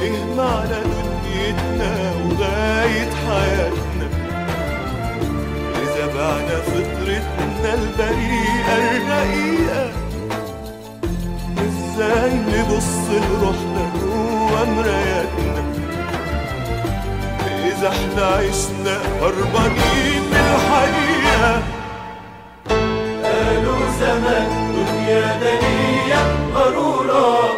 ايه معنى دنيتنا وغاية حياتنا إذا بعنا فطرتنا البريئة الرقيقة؟ ازاي نبص لروحنا جوا مراياتنا إذا احنا عشنا هربانين من الحقيقة؟ قالوا زمان دنيا دنيا غرورة